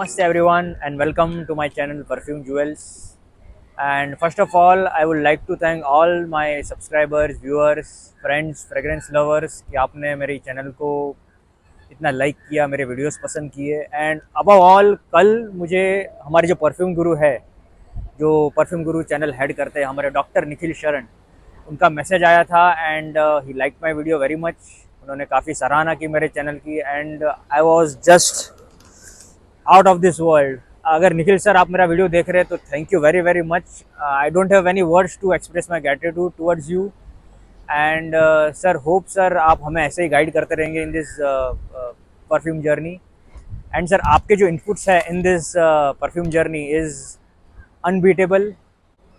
Namaste everyone and welcome to my channel Perfume Jewels. And first of all, I would like to thank all my subscribers, viewers, friends, fragrance lovers कि आपने मेरे channel को इतना like किया, मेरे videos पसंद किए। And above all कल मुझे हमारे जो परफ्यूम गुरु है, जो परफ्यूम गुरु चैनल हेड करते हैं हमारे डॉक्टर निखिल शरण, उनका मैसेज आया था and he like my video very much. उन्होंने काफ़ी सराहना की मेरे चैनल की and I was just out of this world. अगर निखिल सर आप मेरा वीडियो देख रहे हैं तो thank you very very much. I don't have any words to express my gratitude towards you and sir hope sir आप हमें ऐसे ही गाइड करते रहेंगे in this perfume journey. And sir आपके जो इनपुट्स है in this perfume journey is unbeatable.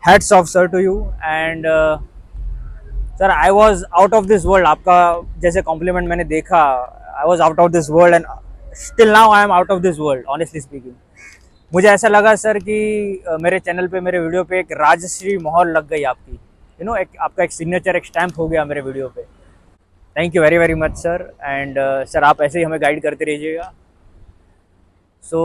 Hats off sir to you and sir I was out of this world. आपका जैसे कॉम्प्लीमेंट मैंने देखा, I was out of this world and still now I am out of this world honestly speaking. मुझे ऐसा लगा sir कि मेरे channel पे, मेरे वीडियो पे एक राजश्री मोहर लग गई आपकी, एक आपका एक सिग्नेचर, एक स्टैम्प हो गया मेरे वीडियो पे। Thank you very very much sir and sir आप ऐसे ही हमें गाइड करते रहिएगा। So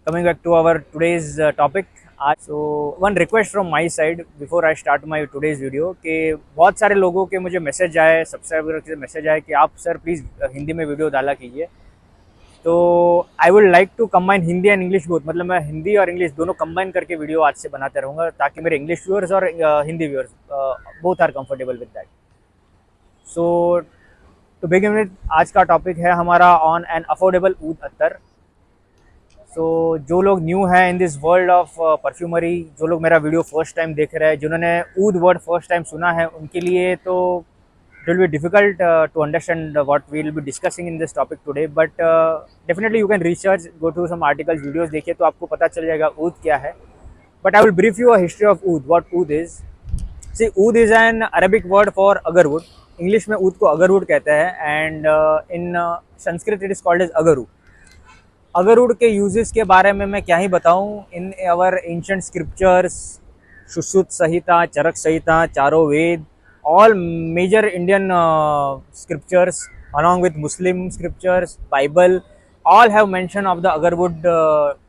coming back to our today's topic. So one request from my side before I start my today's video कि बहुत सारे लोगों के मुझे मैसेज आए, सब्सक्राइबर के मैसेज आए कि आप सर प्लीज़ हिंदी में वीडियो डाला कीजिए। तो I would like to combine Hindi and English both, मतलब मैं हिंदी और इंग्लिश दोनों कंबाइन करके वीडियो आज से बनाते रहूँगा ताकि मेरे इंग्लिश व्यूअर्स और Hindi viewers both are comfortable with that. So to begin with, आज का टॉपिक है हमारा ऑन एन अफोर्डेबल ऊद अत्तर। सो जो लोग न्यू हैं in this world of perfumery, जो लोग मेरा वीडियो फर्स्ट टाइम देख रहे हैं, जिन्होंने ऊद वर्ड फर्स्ट टाइम सुना है, उनके लिए तो it will be difficult to understand what we will be discussing in this topic today, but definitely you can research, go to some articles, videos देखिए तो आपको पता चल जाएगा ऊद क्या है। But I will brief you a history of oud, what oud is. See, oud is an Arabic word for agarwood. English में ऊद को अगरवुड कहते हैं and in Sanskrit it is called as agaru. Agarwood के uses के बारे में मैं क्या ही बताऊं। इन our ancient scriptures, सुश्रुत संहिता, चरक संहिता, चारों वेद, all major Indian scriptures along with Muslim scriptures, Bible, all have mention of the agarwood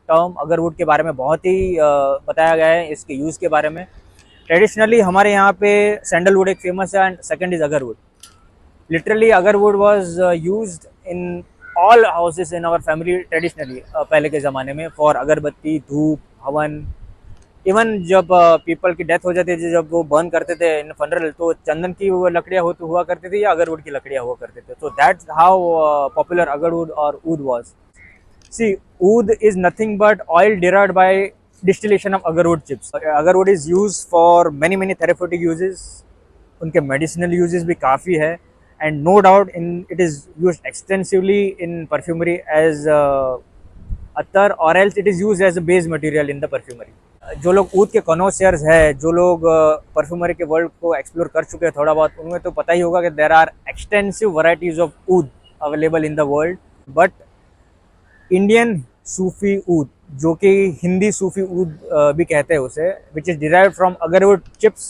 term. Agarwood के बारे में बहुत ही बताया गया है, इसके यूज़ के बारे में। ट्रेडिशनली हमारे यहाँ पे सैंडलवुड एक फेमस है and second is agarwood. Literally agarwood was used in all houses in our family traditionally, पहले के ज़माने में, फॉर अगरबत्ती, धूप, हवन। इवन जब पीपल की डेथ हो जाती थी, जब वो बर्न करते थे इन फनरल, तो चंदन की वो लकड़ियाँ हुआ करती थी या अगरवुड की लकड़ियाँ हुआ करते थे। तो दैट्स हाउ पॉपुलर अगरवुड और oud was. See, oud is nothing but oil derived by distillation of agarwood chips. Agarwood is use for many many therapeutic uses, उनके मेडिसिनल यूजेस भी काफ़ी है and no doubt in it is use extensively in perfumery as attar और else it is use as a base material in the perfumery. जो लोग ऊद के कनोसियर्स है, जो लोग परफ्यूमरी के वर्ल्ड को एक्सप्लोर कर चुके हैं थोड़ा बहुत, उनमें तो पता ही होगा कि there are extensive varieties of oud available in the world. But Indian Sufi oud, जो कि हिंदी सूफी ऊद भी कहते हैं उसे, which is derived from agarwood chips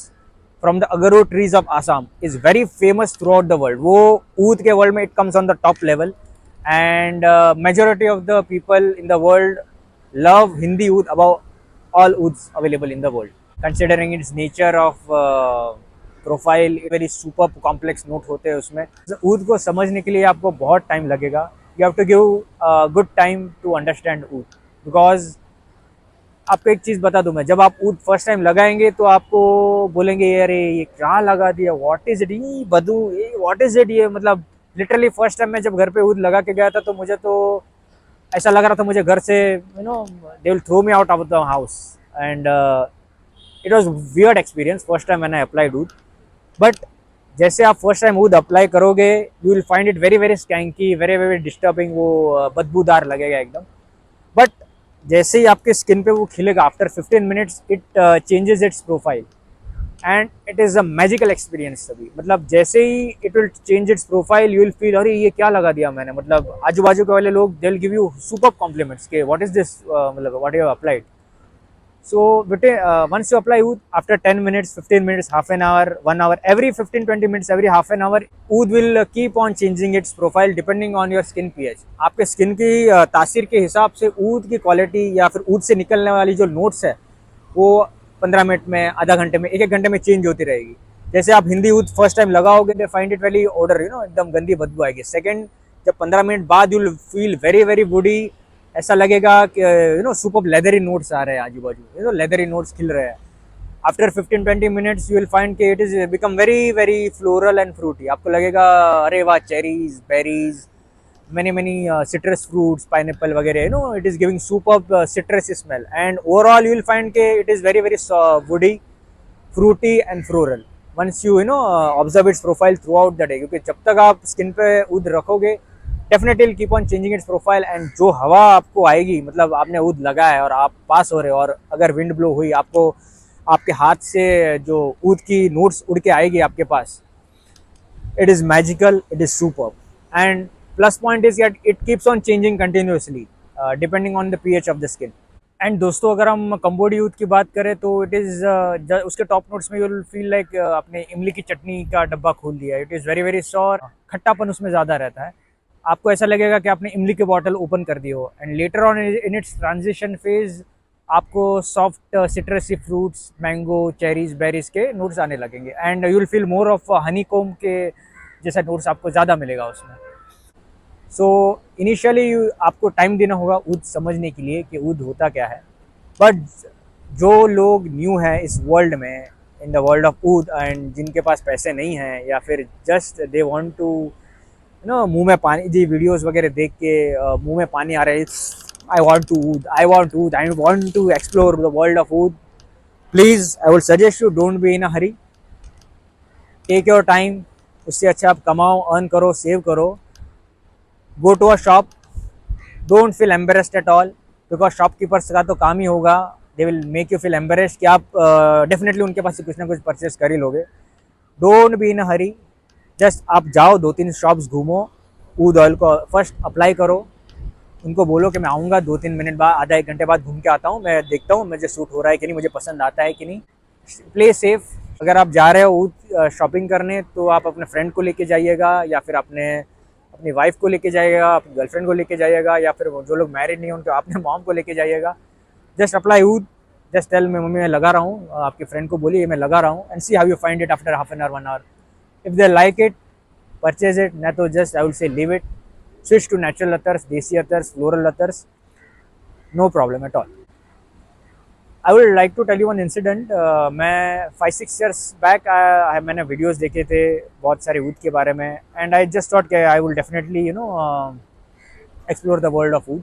from the agarwood trees of Assam, is very famous throughout the world. वो oud के world में it comes on the top level and majority of the people in the world love Hindi oud about all woods available in the world, considering its nature of profile, very super complex note होते हैं उसमें। ऊद को समझने के लिए आपको बहुत time लगेगा। you have to give good time to understand oud, because आपको एक चीज़ बता दूं मैं, जब आप ऊद फर्स्ट टाइम लगाएंगे तो आपको बोलेंगे अरे ये क्या लगा दिया, व्हाट इज इट, ये बदू, ये व्हाट इज इट, ये मतलब लिटरली फर्स्ट टाइम मैं जब घर पे ऊद लगा के गया था तो मुझे तो ऐसा लग रहा था मुझे घर से they will throw me out of the house and it was weird experience first time मैंने अप्लाइड ऊद। बट जैसे आप फर्स्ट टाइम ऊद अप्लाई करोगे, you will find it very very skanky, very very disturbing, वो बदबूदार लगेगा एकदम। But जैसे ही आपके स्किन पे वो खिलेगा, after 15 minutes it changes its profile and it is a magical experience. तभी मतलब जैसे ही it will change its profile, you will feel अरे ये क्या लगा दिया मैंने। मतलब आजू बाजू के वाले लोग they will give you super compliments के व्हाट इज दिस, मतलब what you have applied. So once you apply oud, after 10 minutes, 15 minutes, half an hour, 1 hour, every 15-20 minutes, every half an hour, oud will keep on changing its profile depending on your skin pH. आपके skin की तासीर के हिसाब से ऊद की quality या फिर ऊद से निकलने वाली जो नोट्स है वो 15 मिनट में, आधा घंटे में, एक एक घंटे में चेंज होती रहेगी. जैसे आप हिंदी ऊद फर्स्ट टाइम लगाओगे, they find it very order, एकदम गंदी बदबू आएगी. सेकंड, जब 15 मिनट बाद you feel very very body, ऐसा लगेगा कि सुपर लेदरी नोट्स आ रहे हैं आजू बाजू, लेदरी नोट्स खिल रहे हैं. After 15-20 minutes you will find कि it is become very very floral and fruity. आपको लगेगा अरे वाह, cherries, berries, many many citrus fruits, pineapple वगैरह, it is giving superb citrus smell, and overall you will find कि it is very very woody, fruity and floral once you observe its profile throughout the day. क्योंकि जब तक आप skin पे ऊद रखोगे, definitely will keep on changing it's profile. And जो हवा आपको आएगी, मतलब आपने ऊद लगाया और आप पास हो रहे हो, और अगर विंड ब्लो हुई, आपको आपके हाथ से जो ऊद की नोट्स उड़ के आएगी आपके पास, it is magical, it is superb. And plus point is that it keeps on changing continuously depending on the pH of the skin. And दोस्तों, अगर हम कंबोडी यूथ की बात करें तो इट इज़ उसके टॉप नोट्स में यू विल फील लाइक आपने इमली की चटनी का डब्बा खोल दिया. It is very very sour, खट्टापन उसमें ज़्यादा रहता है. आपको ऐसा लगेगा कि आपने इमली की बॉटल ओपन कर दी हो. And later on in its transition phase आपको soft citrusy fruits, mango, cherries, berries के नोट्स आने लगेंगे. And you will feel more of honeycomb के जैसा नोट्स आपको ज़्यादा मिलेगा उसमें. सो इनिशियली आपको टाइम देना होगा ऊद समझने के लिए कि ऊद होता क्या है. बट जो लोग न्यू हैं इस वर्ल्ड में, in the world of oud, and जिनके पास पैसे नहीं हैं, या फिर जस्ट दे वांट टू मुंह में पानी, जी वीडियोस वगैरह देख के मुंह में पानी आ रहा है, I want to oud, I want oud, I want to explore the world of oud. Please, I would suggest you, don't be in a hurry, take your time. उससे अच्छा आप कमाओ, अर्न करो, सेव करो. Go to a shop, don't feel embarrassed at all, because shopkeepers का तो काम ही होगा, they will make you feel embarrassed कि आप डेफिनेटली उनके पास से कुछ ना कुछ परचेस कर ही लोगे. Don't be in a Hari, just आप जाओ, 2-3 शॉप्स घूमो, ऊद ऑयल को फर्स्ट अप्लाई करो, उनको बोलो कि मैं आऊँगा 2-3 मिनट बाद, आधा एक घंटे बाद घूम के आता हूँ, मैं देखता हूँ मुझे सूट हो रहा है कि नहीं, मुझे पसंद आता है कि नहीं. Play safe. अगर आप जा रहे हो ऊद शॉपिंग करने, तो आप अपने फ्रेंड को लेके जाइएगा, या फिर अपनी वाइफ को लेके जाइएगा, अपनी गर्लफ्रेंड को लेके जाइएगा, या फिर जो लोग मैरिड नहीं हैं उनको अपने मॉम को लेके जाइएगा. जस्ट अप्लाई ऊद, जस्ट टेल मैं मम्मी मैं लगा रहा हूँ, आपके फ्रेंड को बोलिए मैं लगा रहा हूँ, and see how you find it after half an hour, 1 hour. If they like it, purchase it. नहीं तो just I will say leave it, switch to natural अतर्स, देसी अतर्स, फ्लोरल अतर्स, no problem at all. I would like to tell you one incident. मैं 5-6 years back मैंने videos देखे थे बहुत सारे ऊद के बारे में, एंड आई जस्ट थॉट कि I will definitely explore the world of oud.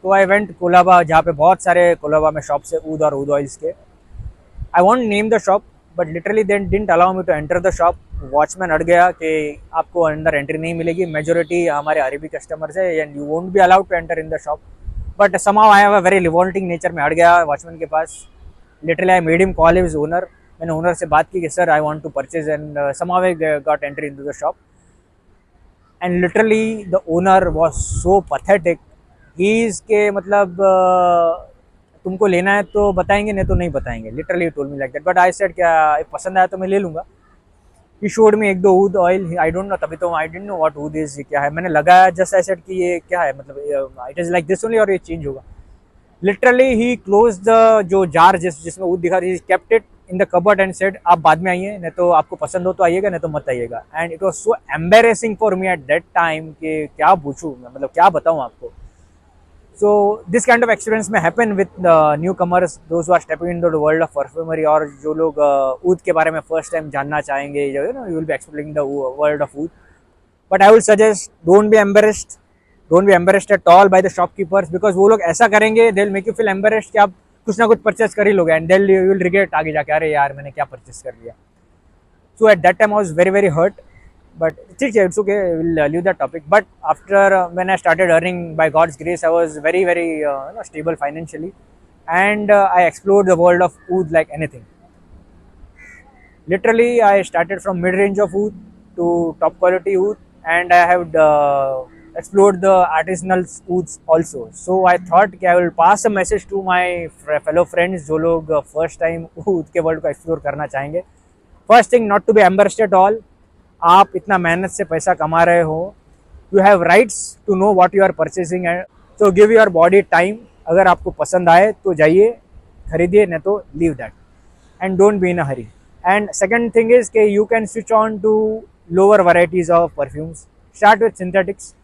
तो आई वेंट कोलाबा, जहाँ पे बहुत सारे कोलाबा में शॉप्स है ऊद और ऊद ऑयल्स के. I won't name the shop, but literally they didn't allow me to enter the shop. Watchman अड़ गया कि आपको अंदर एंट्री नहीं मिलेगी, मेजोरिटी हमारे अरबी कस्टमर्स है, and you won't be allowed to enter in the shop. But somehow I have a very revolting nature में अड़ गया वॉचमैन के पास. Literally I made him call his owner. मैंने ओनर से बात की कि sir I want to purchase, and somehow I got entry into the shop. And literally the owner was so pathetic. He is के मतलब तुमको लेना है तो बताएंगे, नहीं तो नहीं बताएंगे. Literally told me like that. But I said क्या पसंद आया तो मैं ले लूँगा. ही शोड में 1-2 oud oil, I don't know, तभी तो I didn't know what oud is, क्या है. मैंने लगाया, जस्ट आई सेड कि ये क्या है, मतलब it is like this only, और ये चेंज होगा. लिटरली ही क्लोज द जो जार जिसमें ऊद दिखा रही, kept it in the cupboard and said आप बाद में आइए, नहीं तो आपको पसंद हो तो आइएगा, नहीं तो मत आइएगा. And it was so embarrassing for me at that time कि क्या पूछूं मैं, मतलब क्या बताऊं आपको. So this kind of experience may happen with newcomers, those who are stepping into the world of perfumery, और जो लोग ऊद के बारे में फर्स्ट टाइम जानना चाहेंगे, जो you will be exploring the world of oud. But I will suggest, don't be embarrassed at all by the shopkeepers, because वो लोग ऐसा करेंगे, they'll make you feel embarrassed कि आप कुछ ना कुछ परचेस कर ही लोगे, and you will regret आगे जाके, अरे यार मैंने क्या परचेस कर लिया. So at that time I was very very hurt. But it's okay, we'll leave that topic. But after when I started earning, by God's grace, I was very very stable financially, and I explored the world of oud like anything. Literally, I started from mid-range of oud to top quality oud, and I have explore the artisanal woods also. So I thought कि I will pass a message to my fellow friends जो लोग first time wood के world को explore करना चाहेंगे. First thing, not to be embarrassed at all. आप इतना मेहनत से पैसा कमा रहे हो, you have rights to know what you are purchasing, and so give your body time. अगर आपको पसंद आए तो जाइए खरीदिए, नहीं तो leave that and don't be in a hurry. And second thing is कि you can switch on to lower varieties of perfumes. Start with synthetics.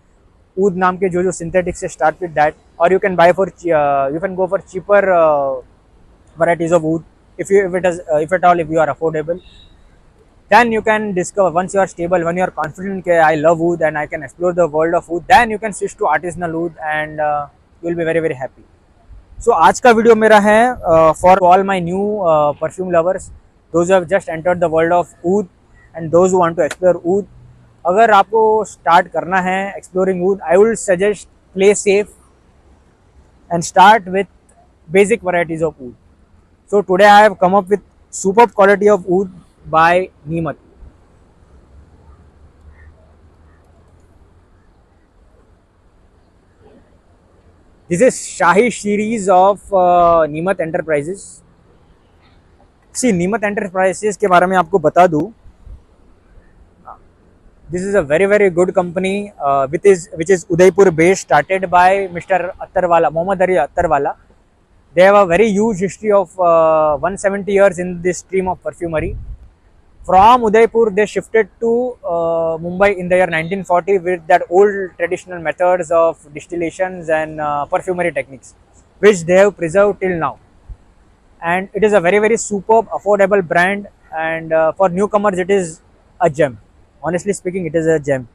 Oud नाम के जो synthetics से start with that, or you can buy for you can go for cheaper varieties of oud if at all if you are affordable. Then you can discover, once you are stable, when you are confident that I love oud and I can explore the world of oud, then you can switch to artisanal oud and you will be very very happy. So आज का video मेरा है for all my new perfume lovers, those who have just entered the world of oud and those who want to explore oud. अगर आपको start करना है exploring oud, I will suggest play safe and start with basic varieties of oud. So today I have come up with superb quality of oud by Neemat. This is Shahi series of Neemat Enterprises. See, Neemat Enterprises के बारे में आपको बता दूँ. This is a very very good company which is Udaipur based, started by Mr. Attarwala, Mohammad Ali Attarwala. They have a very huge history of 170 years in this stream of perfumery. From Udaipur, they shifted to Mumbai in the year 1940 with that old traditional methods of distillations and perfumery techniques, which they have preserved till now. And it is a very very superb, affordable brand, and for newcomers, it is a gem. Honestly speaking, it is a gem.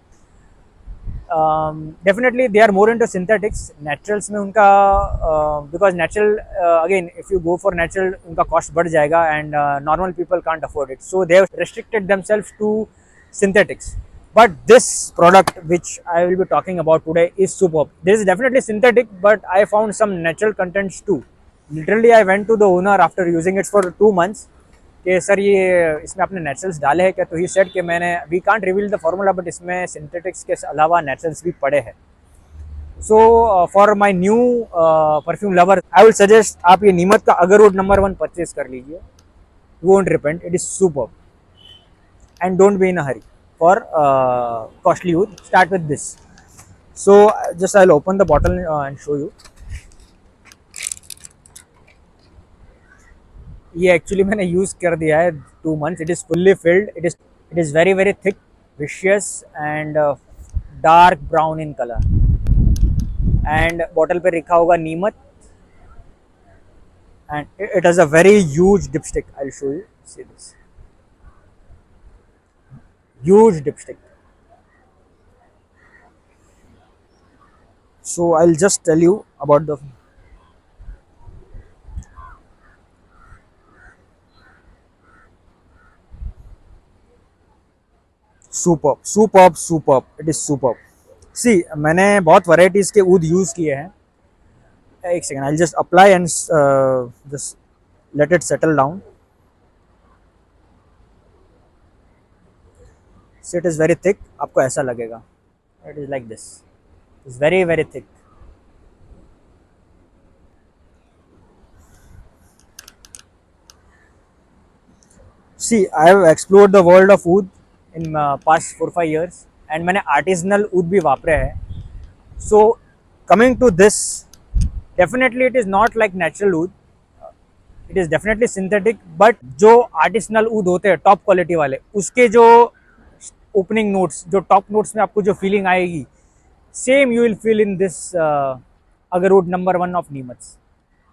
Definitely they are more into synthetics. Naturals में उनका because natural again if you go for natural उनका cost बढ़ जाएगा and normal people can't afford it, so they have restricted themselves to synthetics. But this product which I will be talking about today is superb. This is definitely synthetic, but I found some natural contents too. Literally I went to the owner after using it for 2 months कि sir ये इसमें आपने naturals डाले हैं क्या, तो ही said कि मैंने we can't reveal the formula but इसमें सिंथेटिक्स के अलावा नेचुरल्स भी पड़े हैं. So for my new perfume lover I will suggest आप ये नीमत का अगरवुड नंबर 1 परचेज कर लीजिए. You won't repent, it is superb and don't be in a hurry for costly wood. Start with this. So just I will open the bottle and show you. ये actually मैंने use कर दिया है 2 months. It is fully filled. It is very very thick, विशियस and dark brown in colour. And bottle पे लिखा होगा नीमत and it has a very huge dipstick. I will show you. See this huge dipstick. So I will just tell you about the superb. It is superb. See मैंने बहुत varieties के oud use किए हैं. एक second, I just apply and just let it settle down. See it is very thick. आपको ऐसा लगेगा. It is like this. It is very very thick. See I have explored the world of oud in past 4-5 years and मैंने artisanal oud भी वापरे हैं. So coming to this, definitely it is not like natural oud. It is definitely synthetic, but जो artisanal oud होते हैं top quality वाले, उसके जो opening notes, जो top notes में आपको जो feeling आएगी, same you will feel in this agarwood number 1 of Neemat's.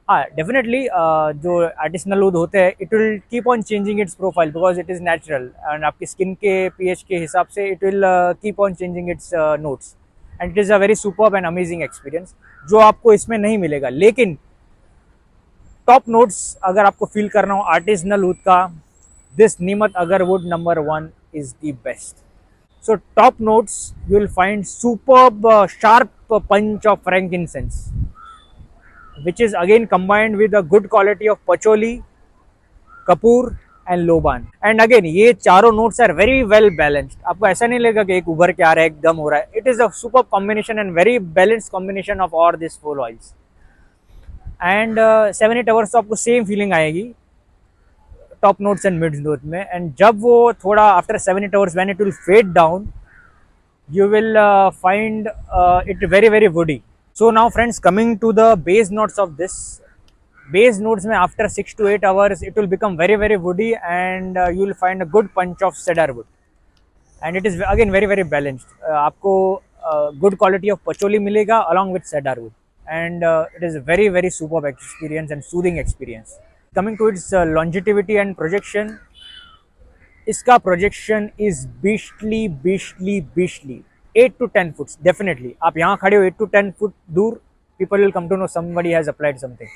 हाँ डेफिनेटली जो आर्टिसनल वुड होते हैं it will keep on changing it's profile because it is natural and आपकी स्किन के पीएच के हिसाब से it will keep on changing it's notes and it is a very superb and amazing experience जो आपको इसमें नहीं मिलेगा. लेकिन टॉप नोट्स अगर आपको फील करना हो आर्टिसनल वुड का, दिस नीमत agarwood number 1 is the best. So top notes you will find superb sharp punch of frankincense, which is again combined with a good quality of patchouli, kapoor and लोबान. And again ये चारों notes are very well balanced. आपको ऐसा नहीं लगेगा कि एक उभर के आ रहा है, एक दम हो रहा है. It is a super combination and very balanced combination of all this 4 oils. And 7-8 hours तो आपको सेम फीलिंग आएगी top notes and mid note में. एंड जब वो थोड़ा after 7-8 hours when it will fade down, you will find it very very woody. So now friends, coming to the base notes of this. Base notes में after 6 to 8 hours it will become very very woody, and you will find a good punch of cedar wood, and it is again very very balanced. आपको good quality of patchouli मिलेगा along with cedar wood, and it is a very very superb experience and soothing experience. Coming to its longevity and projection, इसका projection is beastly beastly beastly. 8 to 10 foots definitely. आप यहाँ खड़े हो 8 to 10 foot दूर, people will come to know somebody has applied something.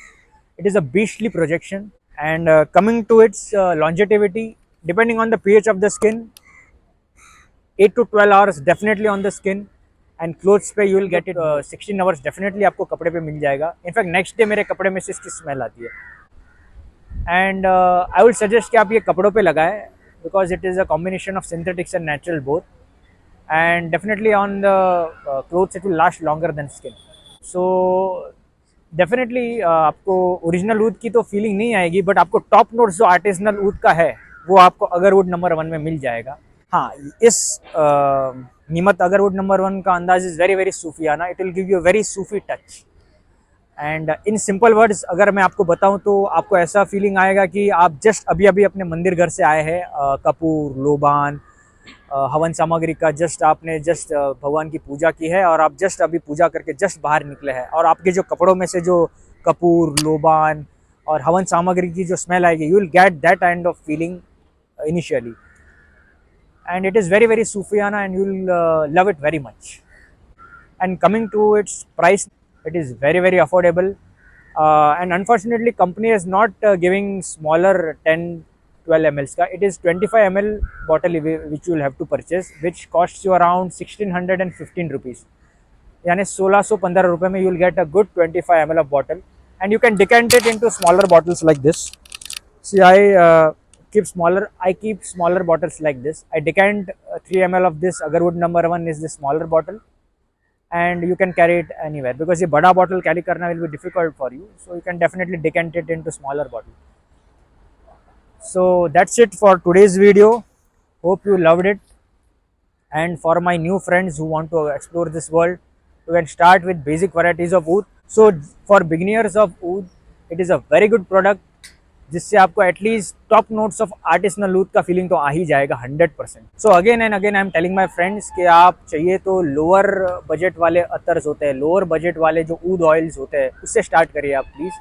It is a beastly projection. And coming to its longevity, depending on the pH of the skin, 8 to 12 hours definitely on the skin, and clothes पे you will get it 16 hours definitely आपको कपड़े पे मिल जाएगा. In fact next day मेरे कपड़े में से इसकी स्मेल आती है. एंड आई वुड सजेस्ट कि आप ये कपड़ों पे लगाएं, because it is a combination of synthetics and natural both, and definitely on the clothes it will last longer than skin. So definitely आपको ओरिजिनल ऊद की तो फीलिंग नहीं आएगी, बट आपको टॉप नोट्स जो आर्टिजनल ऊद का है वो आपको अगरवुड नंबर 1 में मिल जाएगा. हाँ, इस नीमत अगरवुड नंबर 1 का अंदाज इज वेरी वेरी सूफियाना. It will give you very सूफी touch. And in simple words अगर मैं आपको बताऊं तो आपको ऐसा फीलिंग आएगा कि आप जस्ट अभी अभी अपने मंदिर घर से आए हैं. कपूर, लोबान, हवन सामग्री का जस्ट आपने भगवान की पूजा की है, और आप जस्ट अभी पूजा करके जस्ट बाहर निकले हैं, और आपके जो कपड़ों में से जो कपूर, लोबान और हवन सामग्री की जो स्मेल आएगी, you will get that kind of feeling initially, and it is very very सूफियाना, and you will love it very much. And coming to its price, it is very very affordable, and unfortunately company is not giving smaller 10-12 ml ka. It is 25 ml bottle which you will have to purchase, which costs you around 1615 rupees. यानी 1615 रुपये में you will get a good 25 ml of bottle, and you can decant it into smaller bottles like this. See, I keep smaller bottles like this. I decant 3 ml of this Agarwood number 1 is the smaller bottle, and you can carry it anywhere, because ये बड़ा bottle carry करना will be difficult for you, so you can definitely decant it into smaller bottle. So that's it for today's video. Hope you loved it, and for my new friends who want to explore this world, you can start with basic varieties of oud. So for beginners of oud, it is a very good product, जिससे आपको at least top notes of artisanal oud का feeling तो आ ही जाएगा 100%. So again and again I am telling my friends कि आप चाहिए तो लोअर बजट वाले अतर्स होते हैं, लोअर बजट वाले जो ऊद ऑयल्स होते हैं, उससे स्टार्ट करिए आप प्लीज़.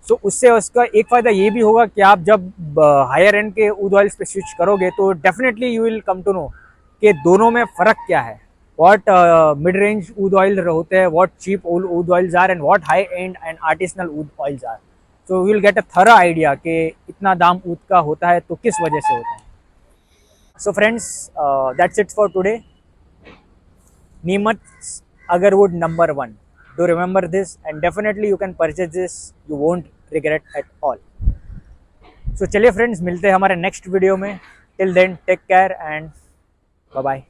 सो उससे उसका एक फ़ायदा ये भी होगा कि आप जब हायर एंड के ऊद ऑयल्स पे स्विच करोगे तो definitely you will come to know कि दोनों में फ़र्क क्या है. What mid range oud oil होते हैं, what cheap oud oils are, and what high end and artisanal oud oils are. So we will get a thorough idea कि इतना दाम ऊद का होता है तो किस वजह से होता है. So friends, that's it for today. Neemat's Agarwood number 1. Do remember this, and definitely you can purchase this. You won't regret at all. So चलिए friends, मिलते हैं हमारे next video में. Till then, take care and bye bye.